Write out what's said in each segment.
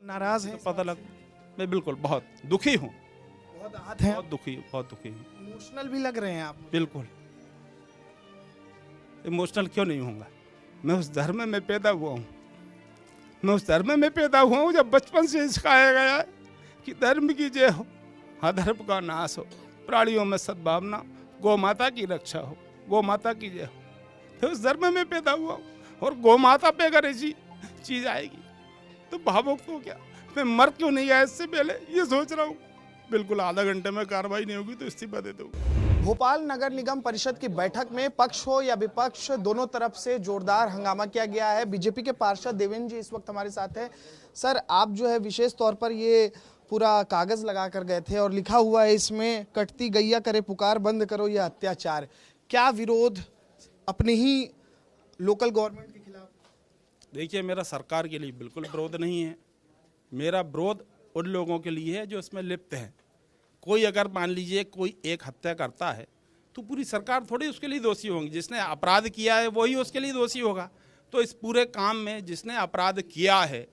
नाराज हैं? पता लग मैं बिल्कुल बहुत दुखी हूँ, बहुत आहत हैं? बहुत दुखी हूँ। इमोशनल भी लग रहे हैं आप। बिल्कुल इमोशनल क्यों नहीं होऊंगा। मैं उस धर्म में पैदा हुआ हूँ, मैं उस धर्म में पैदा हुआ हूँ जब बचपन से सिखाया गया है कि धर्म की जय हो, अधर्म का नाश हो, प्राणियों में सद्भावना, गौ माता की रक्षा हो, गौ माता की जय हो। तो उस धर्म में पैदा हुआ हूँ और गौ माता पे अगर ऐसी चीज आएगी तो भावुक तो क्या, मैं मर क्यों नहीं आया इससे पहले ये सोच रहा हूँ। बिल्कुल आधा घंटे में कार्रवाई नहीं होगी तो इस्तीफा दे दूंगा। भोपाल नगर निगम परिषद की बैठक में पक्ष हो या विपक्ष दोनों तरफ से जोरदार हंगामा किया गया है। बीजेपी के पार्षद देवेंद्र जी इस वक्त हमारे साथ हैं। सर, आप जो है विशेष तौर पर ये पूरा कागज लगा कर गए थे और लिखा हुआ है इसमें, कटती गैया करे पुकार, बंद करो यह अत्याचार। क्या विरोध अपने ही लोकल गवर्नमेंट के खिलाफ? देखिए, मेरा सरकार के लिए बिल्कुल विरोध नहीं है। मेरा विरोध उन लोगों के लिए है जो इसमें लिप्त हैं। कोई अगर मान लीजिए कोई एक हत्या करता है तो पूरी सरकार थोड़ी उसके लिए दोषी होगी। जिसने अपराध किया है वही उसके लिए दोषी होगा। तो इस पूरे काम में जिसने अपराध किया है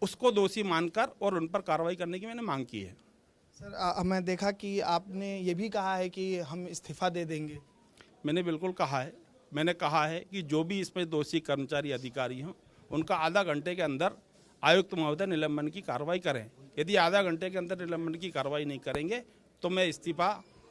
उसको दोषी मानकर और उन पर कार्रवाई करने की मैंने मांग की है। सर, मैं देखा कि आपने ये भी कहा है कि हम इस्तीफा दे देंगे। मैंने बिल्कुल कहा है, मैंने कहा है कि जो भी इसमें दोषी कर्मचारी अधिकारी हों उनका आधा घंटे के अंदर आयुक्त महोदय निलंबन की कार्रवाई करें। यदि आधा घंटे के अंदर निलंबन की कार्रवाई नहीं करेंगे तो मैं इस्तीफा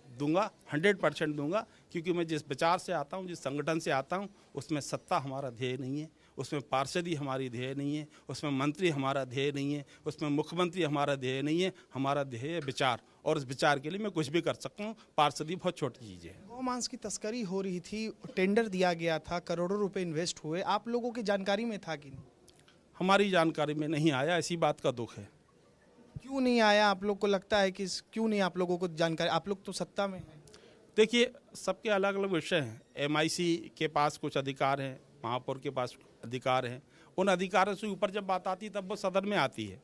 दूंगा, 100% दूंगा। क्योंकि मैं जिस विचार से आता हूं, जिस संगठन से आता हूं, उसमें सत्ता हमारा ध्येय नहीं है, उसमें पार्षदी हमारी ध्येय नहीं है, उसमें मंत्री हमारा ध्येय नहीं है, उसमें मुख्यमंत्री हमारा ध्येय नहीं है। हमारा ध्येय है विचार, और इस विचार के लिए मैं कुछ भी कर सकता हूँ। पार्षदी बहुत छोटी चीज़ है। गौ मांस की तस्करी हो रही थी, टेंडर दिया गया था, करोड़ों रुपए इन्वेस्ट हुए, आप लोगों की जानकारी में था कि नहीं? हमारी जानकारी में नहीं आया, ऐसी बात का दुख है। क्यों नहीं आया? आप लोग को लगता है कि क्यों नहीं आप लोगों को जानकारी? आप लोग तो सत्ता में हैं। देखिए, सबके अलग अलग विषय हैं। MIC के पास कुछ अधिकार हैं, महापौर के पास अधिकार हैं। उन अधिकारों से ऊपर जब बात आती है तब वो सदन में आती है।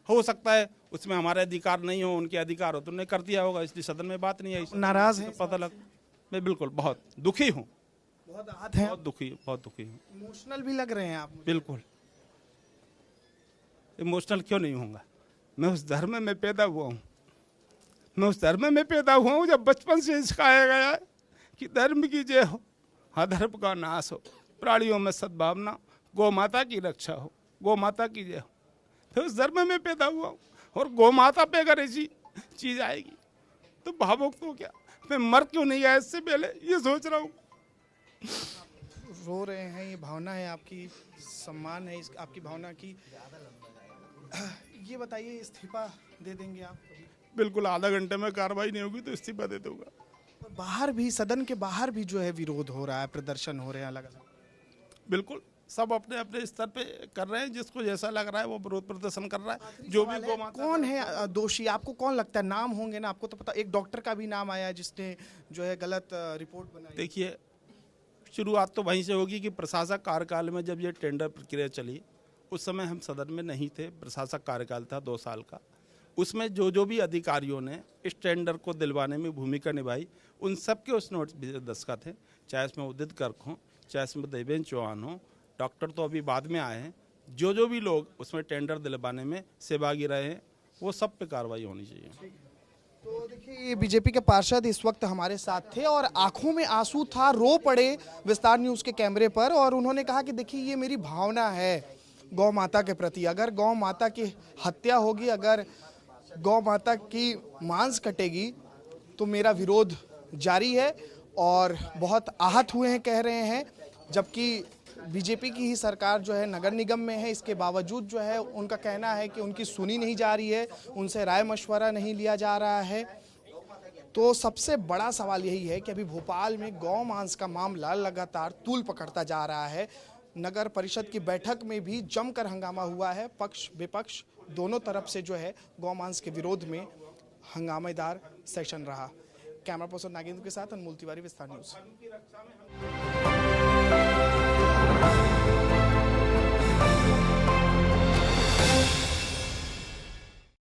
हो सकता है उसमें हमारे अधिकार नहीं हो, उनके अधिकार हो तो उन्होंने कर दिया होगा, इसलिए सदन में बात नहीं आई। नाराज हैं? तो पता लग मैं बिल्कुल बहुत दुखी हूँ, बहुत आहत हैं? बहुत दुखी हूँ। इमोशनल भी लग रहे हैं आप। बिल्कुल इमोशनल क्यों नहीं होऊंगा। मैं उस धर्म में पैदा हुआ हूँ, मैं उस धर्म में पैदा हुआ हूँ जब बचपन से सिखाया गया है कि धर्म की जय हो, अधर्म का नाश हो, प्राणियों में सद्भावना, गौ माता की रक्षा हो, गौ माता की जय हो। तो उस धर्म में पैदा हुआ हूँ और गौ माता पे अगर ऐसी चीज आएगी तो भावुक तो क्या, मैं मर क्यों नहीं आया इससे पहले ये सोच रहा हूँ। रो रहे हैं, ये भावना है आपकी, सम्मान है आपकी भावना की। ये बताइए, इस्तीफा दे देंगे आप? बिल्कुल आधा घंटे में कार्रवाई नहीं होगी तो इस्तीफा दे दूंगा। और बाहर भी, सदन के बाहर भी जो है विरोध हो रहा है, प्रदर्शन हो रहे हैं अलग अलग। बिल्कुल सब अपने अपने स्तर पे कर रहे हैं, जिसको जैसा लग रहा है वो विरोध प्रदर्शन कर रहा है। जो भी गौ माता, कौन है दोषी? आपको कौन लगता है? नाम होंगे ना, आपको तो पता। एक डॉक्टर का भी नाम आया है जिसने जो है गलत रिपोर्ट बनाई। देखिए, शुरुआत तो वहीं से होगी कि प्रशासक कार्यकाल में जब ये टेंडर प्रक्रिया चली उस समय हम सदन में नहीं थे। प्रशासक कार्यकाल था 2 साल का। उसमें जो भी अधिकारियों ने इस टेंडर को दिलवाने में भूमिका निभाई उन सबके उस नोटिस पे दस्तखत हैं। चाहे इसमें उदित गर्ग हों, चाहे इसमें देवेंद्र चौहान हो, डॉक्टर तो अभी बाद में आए हैं। जो भी लोग उसमें टेंडर दिलवाने में सहभागी रहे हैं वो सब पे कार्रवाई होनी चाहिए। तो देखिए, बीजेपी के पार्षद इस वक्त हमारे साथ थे और आंखों में आंसू था, रो पड़े विस्तार न्यूज के कैमरे पर, और उन्होंने कहा कि देखिए, ये मेरी भावना है गौ माता के प्रति। अगर गौ माता की हत्या होगी, अगर गौ माता की मांस कटेगी तो मेरा विरोध जारी है। और बहुत आहत हुए हैं कह रहे हैं, जबकि बीजेपी की ही सरकार जो है नगर निगम में है, इसके बावजूद जो है उनका कहना है कि उनकी सुनी नहीं जा रही है, उनसे राय मशवरा नहीं लिया जा रहा है। तो सबसे बड़ा सवाल यही है कि अभी भोपाल में गौ मांस का मामला लगातार तूल पकड़ता जा रहा है। नगर परिषद की बैठक में भी जमकर हंगामा हुआ है। पक्ष विपक्ष दोनों तरफ से जो है गौ मांस के विरोध में हंगामेदार सेशन रहा। कैमरा पर्सन नागेंद्र के साथ अनमोल तिवारी, विस्तार न्यूज।